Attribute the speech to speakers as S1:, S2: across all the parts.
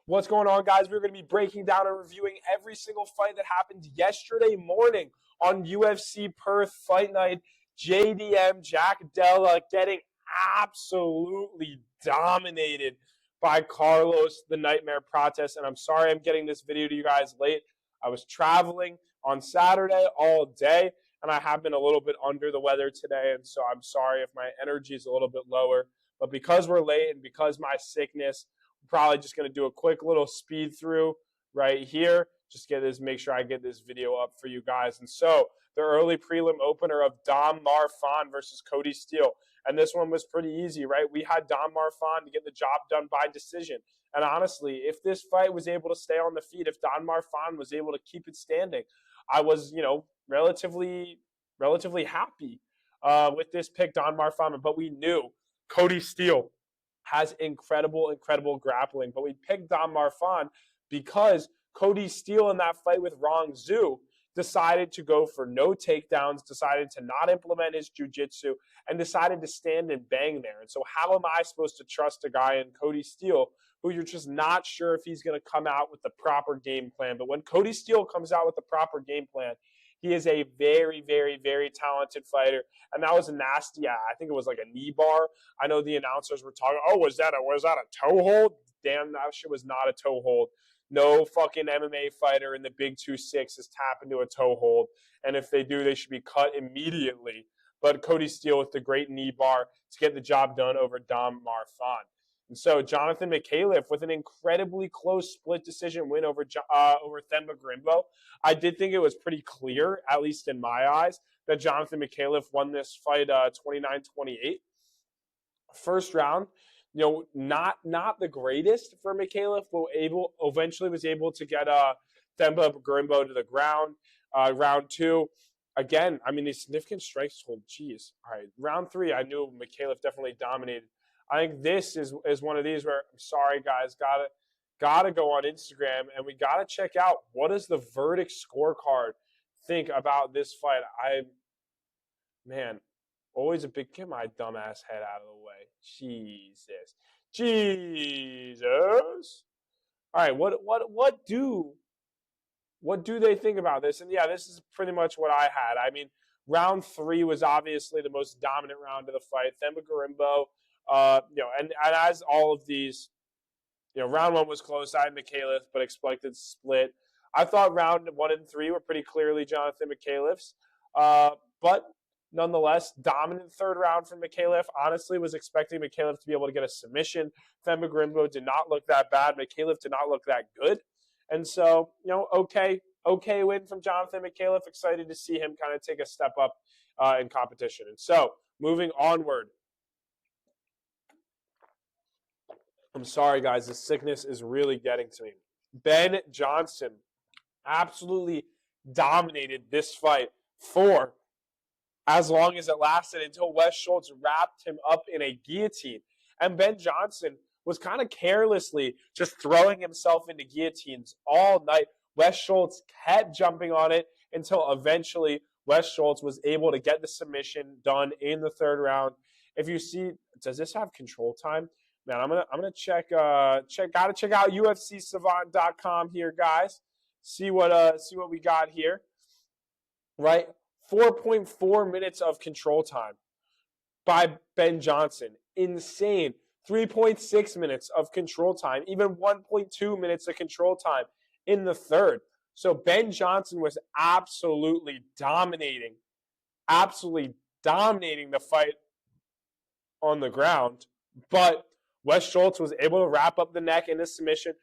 S1: What's going on, guys? We're going to be breaking down and reviewing every single fight that happened yesterday morning on UFC Perth Fight Night. JDM, Jack Della, getting absolutely dominated by Carlos the Nightmare Prates. And I'm sorry I'm getting this video to you guys late. I was traveling on Saturday all day, and I have been a little bit under the weather today, and so I'm sorry if my energy is a little bit lower. But because we're late and because my sickness, I'm probably just going to do a quick little speed through right here. Just make sure I get this video up for you guys. And so the early prelim opener of Dom Marfan versus Cody Steele. And this one was pretty easy, right? We had Dom Marfan to get the job done by decision. And honestly, if this fight was able to stay on the feet, if Don Marfan was able to keep it standing, I was, relatively happy with this pick, Don Marfan. But we knew Cody Steele has incredible grappling. But we picked Don Marfan because Cody Steele in that fight with Rong Zhu decided to go for no takedowns, decided to not implement his jiu-jitsu, and decided to stand and bang there. And so how am I supposed to trust a guy in Cody Steele who you're just not sure if he's going to come out with the proper game plan? But when Cody Steele comes out with the proper game plan, he is a very talented fighter. And that was a nasty, I think it was like a knee bar. I know the announcers were talking, oh, was that a toe hold? Damn, that shit was not a toe hold. No fucking MMA fighter in the big 2-6 is tapping to a toe hold. And if they do, they should be cut immediately. But Cody Steele with the great knee bar to get the job done over Dom Marfan. And so Jonathan McAuliffe with an incredibly close split decision win over Themba Grimbo. I did think it was pretty clear, at least in my eyes, that Jonathan McAuliffe won this fight 29-28. First round, not the greatest for McAuliffe, but eventually was able to get Themba Grimbo to the ground. Round two, again, these significant strikes told, geez. All right, round three, I knew McAuliffe definitely dominated. I think this is one of these where, I'm sorry, guys, gotta go on Instagram, and we gotta check out what does the verdict scorecard think about this fight. Always a big, get my dumbass head out of the way. Jesus. All right, what do they think about this? And yeah, this is pretty much what I had. Round three was obviously the most dominant round of the fight. Themba Grimbo, and as all of these, round one was close. I had McAuliffe, but expected split. I thought round 1 and 3 were pretty clearly Jonathan McAuliffe's, but nonetheless, dominant third round from McAuliffe. Honestly, was expecting McAuliffe to be able to get a submission. Themba Grimbo did not look that bad. McAuliffe did not look that good. And so, okay win from Jonathan McAuliffe. Excited to see him kind of take a step up in competition. And so, moving onward. I'm sorry, guys. The sickness is really getting to me. Ben Johnson absolutely dominated this fight for as long as it lasted until Wes Schultz wrapped him up in a guillotine. And Ben Johnson was kind of carelessly just throwing himself into guillotines all night. Wes Schultz kept jumping on it until eventually Wes Schultz was able to get the submission done in the third round. If you see, does this have control time? Man, I'm gonna check. Gotta check out UFCSavant.com here, guys. See what we got here. Right, 4.4 minutes of control time by Ben Johnson. Insane. 3.6 minutes of control time. Even 1.2 minutes of control time in the third. So Ben Johnson was absolutely dominating the fight on the ground, but Wes Schultz was able to wrap up the neck in a submission.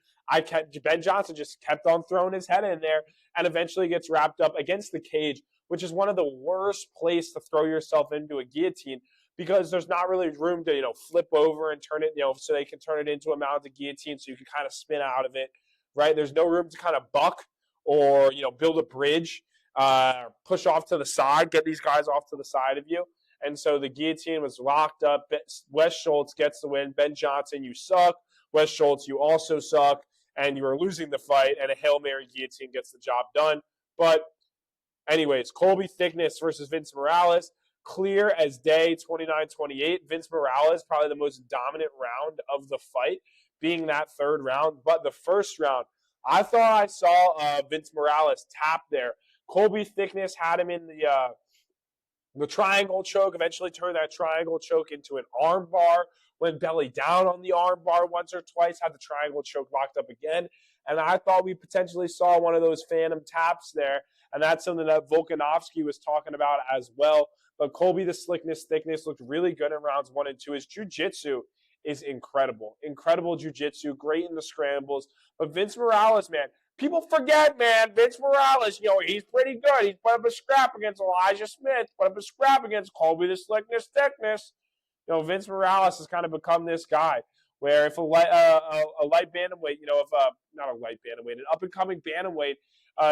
S1: Ben Johnson just kept on throwing his head in there and eventually gets wrapped up against the cage, which is one of the worst places to throw yourself into a guillotine because there's not really room to, flip over and turn it, so they can turn it into a mounted guillotine so you can kind of spin out of it, right? There's no room to kind of buck or, build a bridge, push off to the side, get these guys off to the side of you. And so the guillotine was locked up. Wes Schultz gets the win. Ben Johnson, you suck. Wes Schultz, you also suck. And you are losing the fight. And a Hail Mary guillotine gets the job done. But anyways, Colby Thickness versus Vince Morales. Clear as day, 29-28. Vince Morales, probably the most dominant round of the fight being that third round. But the first round, I thought I saw Vince Morales tap there. Colby Thickness had him in the triangle choke, eventually turned that triangle choke into an arm bar, went belly down on the arm bar once or twice, had the triangle choke locked up again. And I thought we potentially saw one of those phantom taps there. And that's something that Volkanovski was talking about as well. But Colby the Slickness Thickness looked really good in rounds 1 and 2. His jiu-jitsu is incredible. Incredible jiu-jitsu, great in the scrambles. But Vince Morales, man, people forget, man, Vince Morales, he's pretty good. He's put up a scrap against Elijah Smith, put up a scrap against Colby the Slickness Thickness. Vince Morales has kind of become this guy where if a light bantamweight, not a light bantamweight, an up-and-coming bantamweight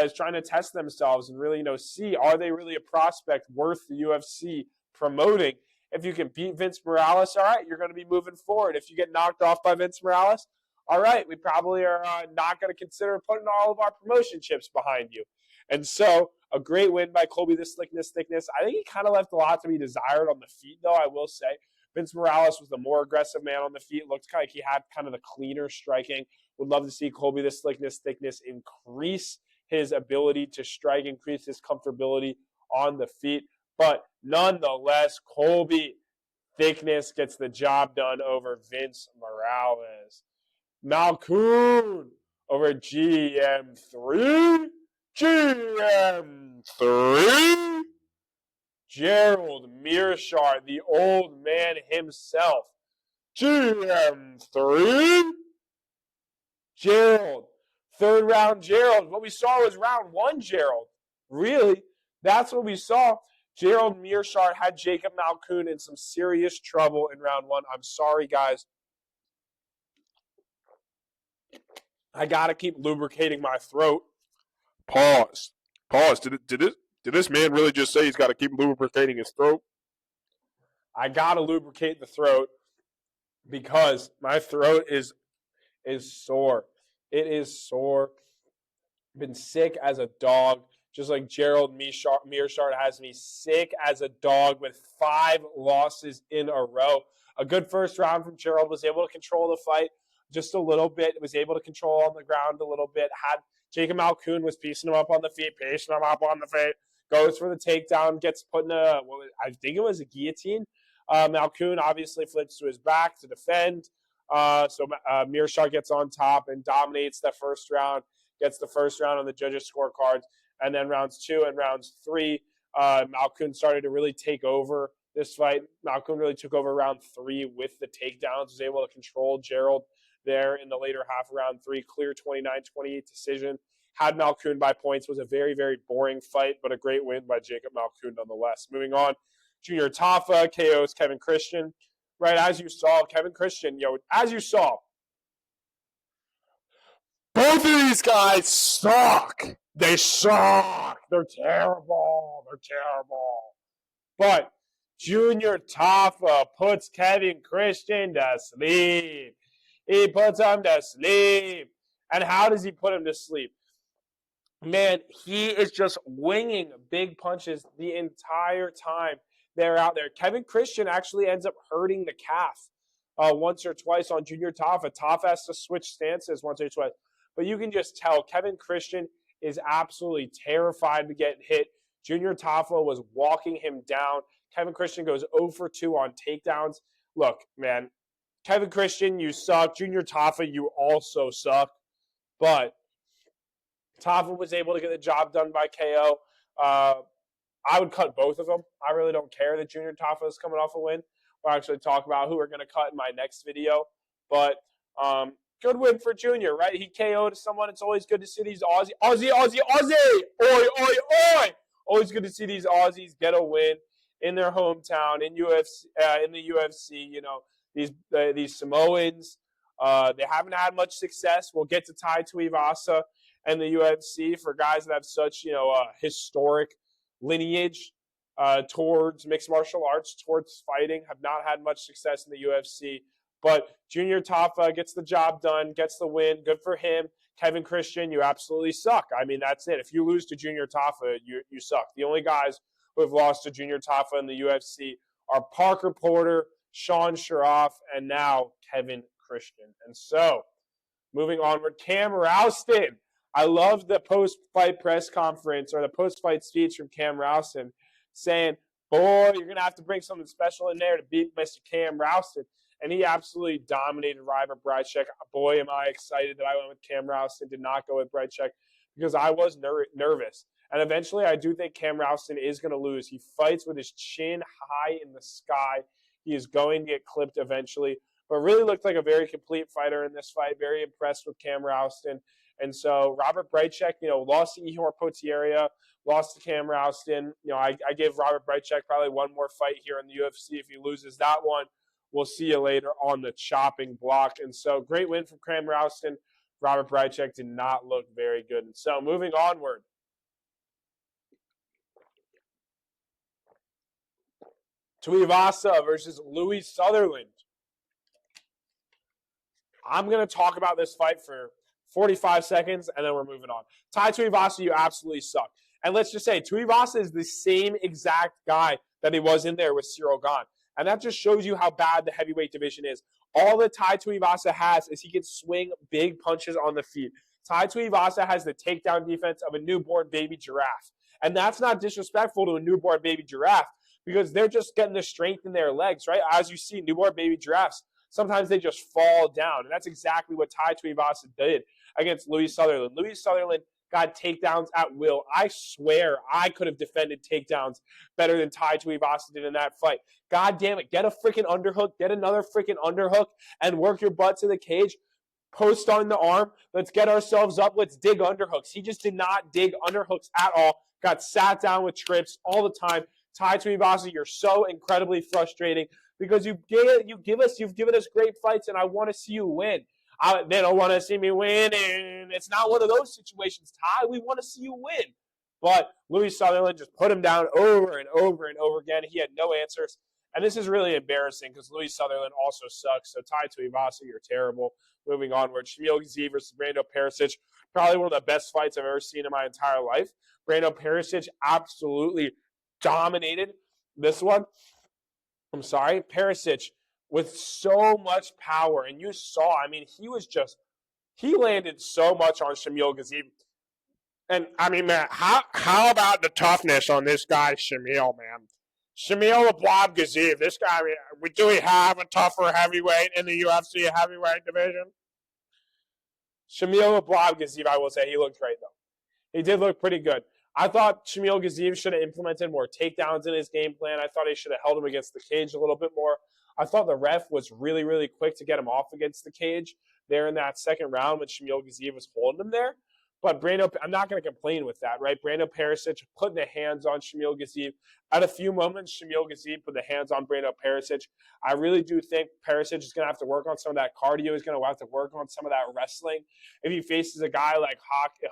S1: is trying to test themselves and really, see, are they really a prospect worth the UFC promoting? If you can beat Vince Morales, all right, you're going to be moving forward. If you get knocked off by Vince Morales, all right, we probably are not going to consider putting all of our promotion chips behind you. And so a great win by Colby the Slickness Thickness. I think he kind of left a lot to be desired on the feet, though, I will say. Vince Morales was the more aggressive man on the feet. Looked like he had kind of the cleaner striking. Would love to see Colby the Slickness Thickness increase his ability to strike, increase his comfortability on the feet. But nonetheless, Colby Thickness gets the job done over Vince Morales. Malkoun over GM3. GM3. Gerald Mearshart, the old man himself. GM3. Gerald. Third round Gerald. What we saw was round 1 Gerald. Really? That's what we saw. Gerald Mearshart had Jacob Malkoun in some serious trouble in round 1. I'm sorry, guys. I got to keep lubricating my throat.
S2: Pause. Did this man really just say he's got to keep lubricating his throat?
S1: I got to lubricate the throat because my throat is sore. It is sore. Been sick as a dog, just like Gerald Mearshart has me sick as a dog with 5 losses in a row. A good first round from Gerald, was able to control the fight just a little bit, was able to control on the ground a little bit, had Jacob Malkoun was piecing him up on the feet, goes for the takedown, gets put in I think it was a guillotine. Malkoun obviously flips to his back to defend. So Mearshart gets on top and dominates that first round, gets the first round on the judges' scorecards. And then rounds 2 and rounds 3, Malkoun started to really take over this fight. Malkoun really took over round 3 with the takedowns, was able to control Gerald there in the later half of round 3, clear 29-28 decision. Had Malkoun by points, was a very, very boring fight, but a great win by Jacob Malkoun nonetheless. Moving on, Junior Tafa KOs Kevin Christian. Right, as you saw, Kevin Christian, as you saw,
S2: both of these guys suck. They suck.
S1: They're terrible. But Junior Tafa puts Kevin Christian to sleep. He puts him to sleep. And how does he put him to sleep? Man, he is just winging big punches the entire time they're out there. Kevin Christian actually ends up hurting the calf once or twice on Junior Tafa. Tafa has to switch stances once or twice. But you can just tell Kevin Christian is absolutely terrified to get hit. Junior Tafa was walking him down. Kevin Christian goes 0 for 2 on takedowns. Look, man, Kevin Christian, you suck. Junior Tafa, you also suck. But Tafa was able to get the job done by KO. I would cut both of them. I really don't care that Junior Tafa is coming off a win. We'll actually talk about who we're going to cut in my next video. But good win for Junior, right? He KO'd someone. It's always good to see these Aussie. Oi, oi, oi. Always good to see these Aussies get a win in their hometown, in the UFC. These Samoans, they haven't had much success. We'll get to Tai Tuivasa and the UFC for guys that have such, historic lineage towards mixed martial arts, towards fighting, have not had much success in the UFC. But Junior Tafa gets the job done, gets the win. Good for him. Kevin Christian, you absolutely suck. I mean, that's it. If you lose to Junior Tafa, you suck. The only guys who have lost to Junior Tafa in the UFC are Parker Porter, Sean Sharaf, and now Kevin Christian. And so, moving onward, Cam Rouston. I love the post-fight press conference or the post-fight speech from Cam Rouston saying, boy, you're going to have to bring something special in there to beat Mr. Cam Rouston. And he absolutely dominated Robert Brycek. Boy, am I excited that I went with Cam Rouston, did not go with Brycek, because I was nervous. And eventually, I do think Cam Rouston is going to lose. He fights with his chin high in the sky. He is going to get clipped eventually. But really looked like a very complete fighter in this fight. Very impressed with Cam Rouston. And so Robert Brycek, lost to Ihor Potieria, lost to Cam Rouston. I gave Robert Brycek probably one more fight here in the UFC. If he loses that one, we'll see you later on the chopping block. And so great win from Cam Rouston. Robert Brycek did not look very good. And so moving onward. Tuivasa versus Louis Sutherland. I'm going to talk about this fight for 45 seconds, and then we're moving on. Tai Tuivasa, you absolutely suck. And let's just say, Tuivasa is the same exact guy that he was in there with Cyril Gane. And that just shows you how bad the heavyweight division is. All that Tai Tuivasa has is he can swing big punches on the feet. Tai Tuivasa has the takedown defense of a newborn baby giraffe. And that's not disrespectful to a newborn baby giraffe because they're just getting the strength in their legs, right? As you see, newborn baby giraffes, sometimes they just fall down. And that's exactly what Tai Tuivasa did against Louis Sutherland. Louis Sutherland got takedowns at will. I swear I could have defended takedowns better than Tai Tuivasa did in that fight. God damn it. Get a freaking underhook. Get another freaking underhook and work your butt to the cage. Post on the arm. Let's get ourselves up. Let's dig underhooks. He just did not dig underhooks at all. Got sat down with trips all the time. Tai Tuivasa, you're so incredibly frustrating because you've given us great fights, and I want to see you win. They don't want to see me win, and it's not one of those situations, Tai. We want to see you win. But Louis Sutherland just put him down over and over and over again. He had no answers. And this is really embarrassing because Louis Sutherland also sucks. So Tai Tuivasa, you're terrible. Moving onward, Shamil Gaziev versus Brando Perisic. Probably one of the best fights I've ever seen in my entire life. Brando Perisic absolutely dominated this one. Perisic with so much power. And you saw, he landed so much on Shamil Gaziev. And, man, how about the toughness on this guy, Shamil, man? Shamil Ablab Gaziev, this guy, do we have a tougher heavyweight in the UFC heavyweight division? Shamil Ablab Gaziev, I will say, he looked great, though. He did look pretty good. I thought Shamil Gaziev should have implemented more takedowns in his game plan. I thought he should have held him against the cage a little bit more. I thought the ref was really, really quick to get him off against the cage there in that second round when Shamil Gaziev was holding him there. But I'm not going to complain with that, right? Brando Perisic putting the hands on Shamil Gaziev. At a few moments, Shamil Gaziev put the hands on Brando Perisic. I really do think Perisic is going to have to work on some of that cardio. He's going to have to work on some of that wrestling. If he faces a guy like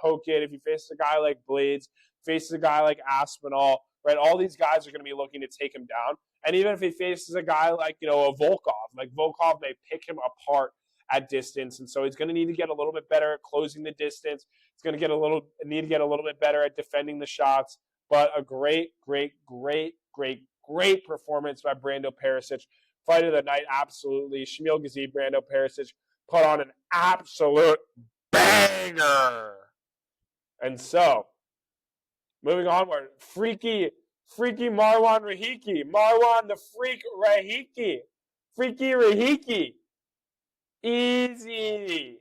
S1: Hokit, if he faces a guy like Blades, faces a guy like Aspinall, right? All these guys are going to be looking to take him down. And even if he faces a guy like, a Volkov, like Volkov may pick him apart at distance. And so he's going to need to get a little bit better at closing the distance. He's going to need to get a little bit better at defending the shots. But a great performance by Brando Perisic. Fight of the night, absolutely. Shamil Gaziev, Brando Perisic put on an absolute banger. And so, moving onward, freaky Marwan Rahiki. Marwan the Freak Rahiki. Freaky Rahiki. Easy.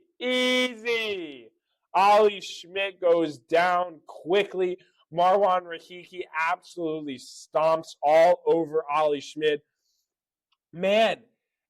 S1: Ali Schmidt goes down quickly. Marwan Rahiki absolutely stomps all over Ali Schmidt. Man,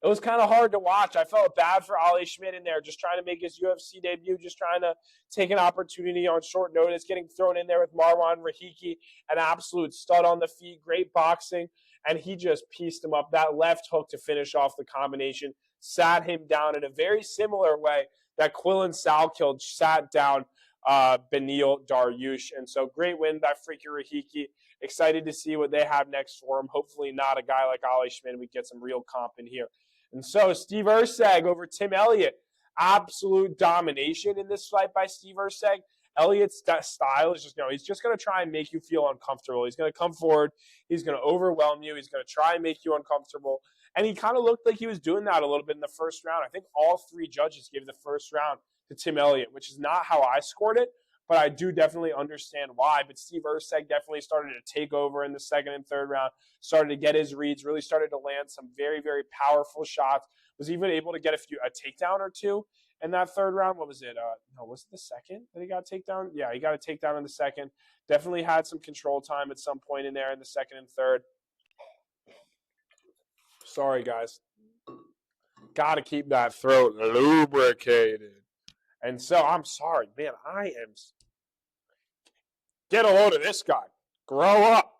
S1: it was kind of hard to watch. I felt bad for Ali Schmidt in there, just trying to make his UFC debut, just trying to take an opportunity on short notice, getting thrown in there with Marwan Rahiki, an absolute stud on the feet, great boxing, and he just pieced him up. That left hook to finish off the combination sat him down in a very similar way that Quillen Salkild sat down Beneil Dariush. And so great win by Freaky Rahiki. Excited to see what they have next for him. Hopefully not a guy like Ali Schmidt. We get some real comp in here. And so Steve Erceg over Tim Elliott. Absolute domination in this fight by Steve Erceg. Elliott's style is he's just going to try and make you feel uncomfortable. He's going to come forward. He's going to overwhelm you. He's going to try and make you uncomfortable. And he kind of looked like he was doing that a little bit in the first round. I think all 3 judges gave the first round to Tim Elliott, which is not how I scored it, but I do definitely understand why. But Steve Erceg definitely started to take over in the second and third round, started to get his reads, really started to land some very, very powerful shots, was even able to get a takedown or 2 in that third round. What was it? No, was it the second that he got a takedown? Yeah, he got a takedown in the second. Definitely had some control time at some point in there in the second and third. Sorry, guys. Got to keep that throat lubricated. And so I'm sorry, man. Get a load of this guy. Grow up.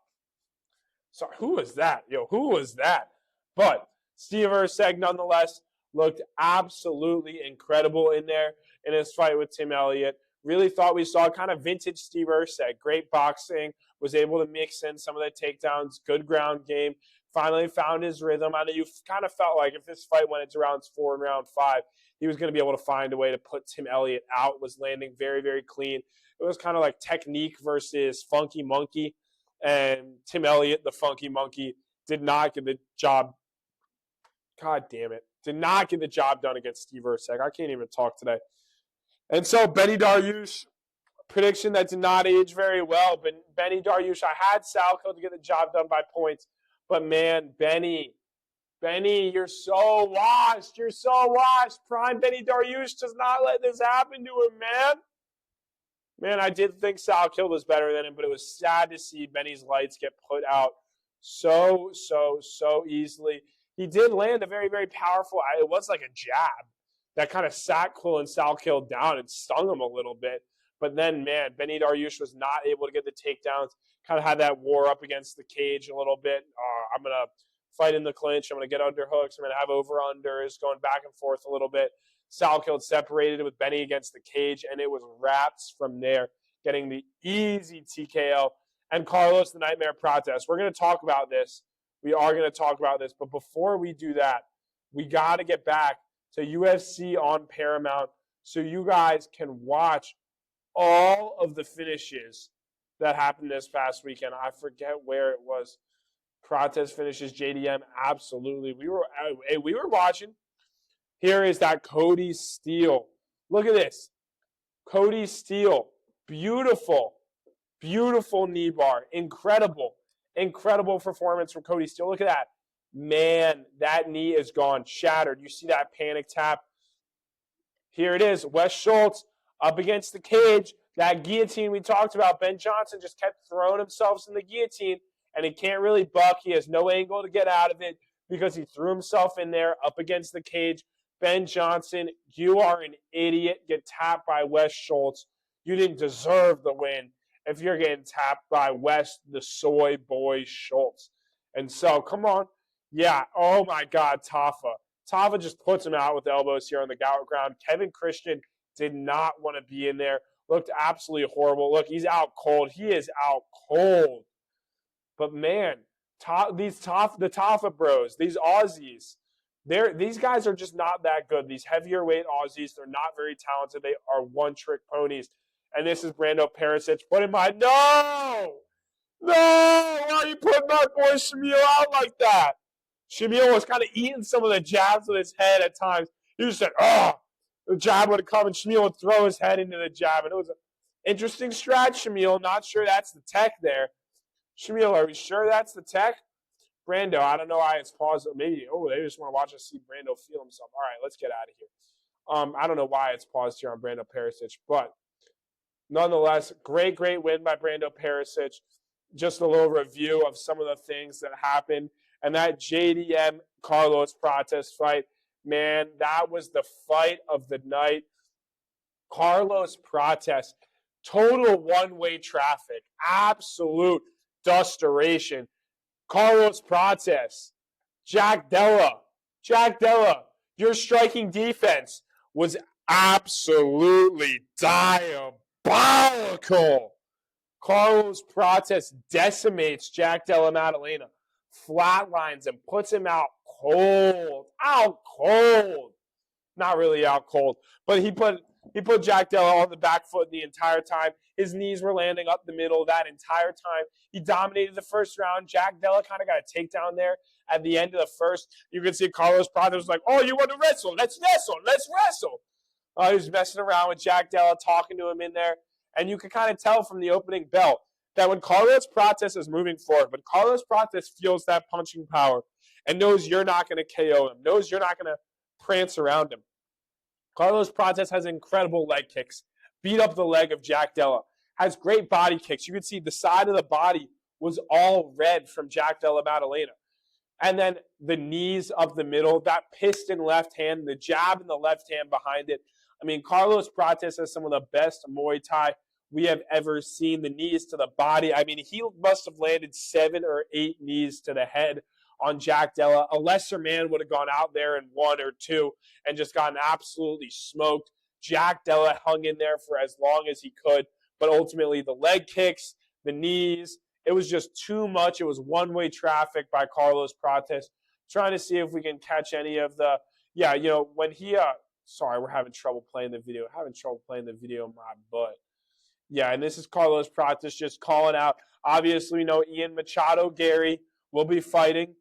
S1: Sorry, who was that? Who was that? But Steve Erceg, nonetheless, looked absolutely incredible in there in his fight with Tim Elliott. Really thought we saw kind of vintage Steve Erceg. Great boxing, was able to mix in some of the takedowns, good ground game, finally found his rhythm. I know you kind of felt like if this fight went into rounds 4 and round 5, he was going to be able to find a way to put Tim Elliott out, was landing very, very clean. It was kind of like technique versus funky monkey. And Tim Elliott, the funky monkey, did not get the job. God damn it. Did not get the job done against Steve Erceg. I can't even talk today. And so Benny Dariush, prediction that did not age very well. But Benny Dariush, I had Salco to get the job done by points. But man, Benny, you're so washed. You're so washed. Prime Benny Dariush does not let this happen to him, man. Man, I did think Salco was better than him, but it was sad to see Benny's lights get put out so easily. He did land a very, very powerful, it was like a jab that kind of sat Quillen Salco down and stung him a little bit. But then, man, Benny Dariush was not able to get the takedowns, kind of had that war up against the cage a little bit. I'm going to fight in the clinch. I'm going to get underhooks. I'm going to have over-unders going back and forth a little bit. Salco separated with Benny against the cage, and it was wraps from there, getting the easy TKO. And Carlos the Nightmare Prates. We're going to talk about this. We are going to talk about this. But before we do that, we got to get back to UFC on Paramount so you guys can watch all of the finishes that happened this past weekend. I forget where it was. Prates finishes JDM. Absolutely. We were watching. Here is that Cody Steele. Look at this. Cody Steele. Beautiful. Beautiful knee bar. Incredible. Incredible performance from Cody Steele. Look at that. Man, that knee is gone. Shattered. You see that panic tap. Here it is. Wes Schultz up against the cage. That guillotine we talked about. Ben Johnson just kept throwing himself in the guillotine, and he can't really buck. He has no angle to get out of it because he threw himself in there up against the cage. Ben Johnson, you are an idiot. Get tapped by Wes Schultz. You didn't deserve the win if you're getting tapped by Wes the Soy Boy Schultz. And so, come on. Yeah, oh my God, Tafa. Tafa just puts him out with elbows here on the ground. Kevin Christian did not want to be in there. Looked absolutely horrible. Look, he's out cold. He is out cold. But man, the Tafa bros, these Aussies, these guys are just not that good. These heavier weight Aussies, they're not very talented. They are one-trick ponies. And this is Brando Perisic. Put him on. No! Why are you putting my boy Shamil out like that? Shamil was kind of eating some of the jabs with his head at times. He just said, the jab would come and Shamil would throw his head into the jab. And it was an interesting stretch, Shamil. Not sure that's the tech there. Shamil, are we sure that's the tech? Brando, I don't know why it's paused. Maybe, they just want to watch us see Brando feel himself. All right, let's get out of here. I don't know why it's paused here on Brando Perisic, but nonetheless, great win by Brando Perisic. Just a little review of some of the things that happened. And that JDM Carlos Prates fight, man, that was the fight of the night. Carlos Prates, total one-way traffic, absolute dusteration. Carlos Prates, Jack Della, your striking defense was absolutely diabolical. Carlos Prates decimates Jack Della Maddalena, flatlines him, puts him out cold. Not really out cold, but he put He put Jack Della on the back foot the entire time. His knees were landing up the middle that entire time. He dominated the first round. Jack Della kind of got a takedown there at the end of the first. You can see Carlos Prates was like, oh, you want to wrestle? Let's wrestle. Let's wrestle. He was messing around with Jack Della, talking to him in there. And you can kind of tell from the opening bell that when Carlos Prates is moving forward, when Carlos Prates feels that punching power and knows you're not going to KO him, knows you're not going to prance around him, Carlos Prates has incredible leg kicks, beat up the leg of Jack Della, has great body kicks. You can see the side of the body was all red from Jack Della Maddalena. And then the knees up the middle, that piston left hand, the jab in the left hand behind it. I mean, Carlos Prates has some of the best Muay Thai we have ever seen. The knees to the body. I mean, he must have landed 7 or 8 knees to the head on Jack Della. A lesser man would have gone out there in 1 or 2 and just gotten absolutely smoked. Jack Della hung in there for as long as he could, but ultimately the leg kicks, the knees, it was just too much. It was one-way traffic by Carlos Prates. Trying to see if we can catch any of the, when he, sorry, we're having trouble playing the video. My butt. Yeah, and this is Carlos Prates just calling out. Obviously, we know Ian Machado Gary will be fighting.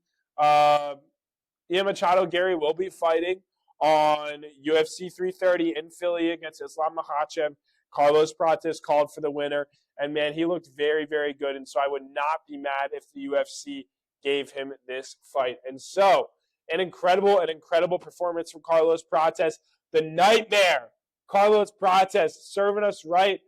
S1: Ian Machado Gary will be fighting on UFC 330 in Philly against Islam Makhachev. Carlos Prates called for the winner. And, man, he looked very, very good. And so I would not be mad if the UFC gave him this fight. And so an incredible performance from Carlos Prates. The nightmare, Carlos Prates, serving us right.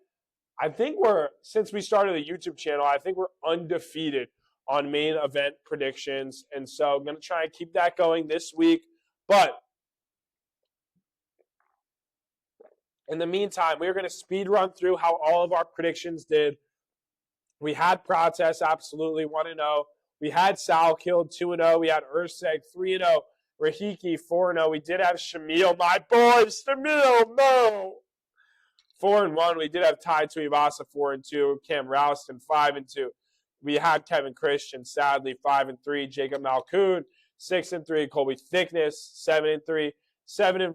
S1: I think since we started the YouTube channel, I think we're undefeated on main event predictions. And so I'm going to try and keep that going this week. But in the meantime, we're going to speed run through how all of our predictions did. We had Prates absolutely 1-0. We had Sal killed 2-0. We had Urseg 3-0. Rahiki 4-0. We did have Shamil, my boy, Shamil, no. 4-1. We did have Ty Tuivasa 4-2. Cam Rouston 5-2. We had Kevin Christian, sadly, 5-3. Jacob Malkoon 6-3. Colby Thickness 7-3. 7-4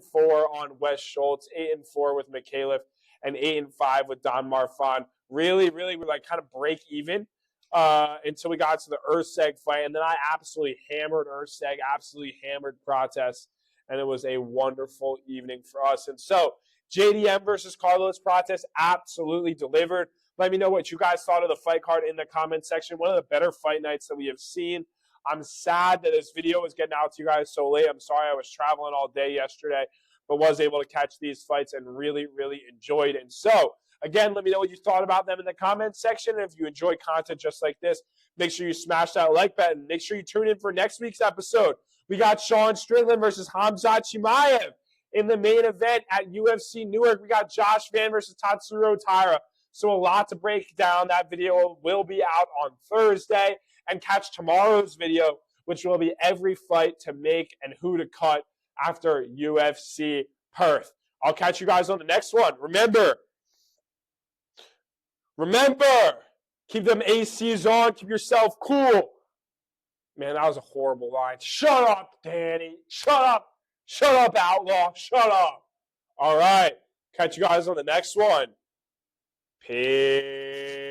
S1: on Wes Schultz. 8-4 with McCaleb, and 8-5 with Don Marfan. Really, we're like kind of break even until we got to the Urseg fight, and then I absolutely hammered Urseg, absolutely hammered Prates, and it was a wonderful evening for us. And so JDM versus Carlos Prates absolutely delivered. Let me know what you guys thought of the fight card in the comment section. One of the better fight nights that we have seen. I'm sad that this video was getting out to you guys so late. I'm sorry I was traveling all day yesterday, but was able to catch these fights and really enjoyed. And so, again, let me know what you thought about them in the comments section. And if you enjoy content just like this, make sure you smash that like button. Make sure you tune in for next week's episode. We got Sean Strickland versus Hamzat Chimaev in the main event at UFC Newark. We got Josh Van versus Tatsuro Taira. So a lot to break down. That video will be out on Thursday. And catch tomorrow's video, which will be every fight to make and who to cut after UFC Perth. I'll catch you guys on the next one. Remember, keep them ACs on. Keep yourself cool. Man, that was a horrible line. Shut up, Danny. Shut up. Shut up, Outlaw. Shut up. All right. Catch you guys on the next one. Peace.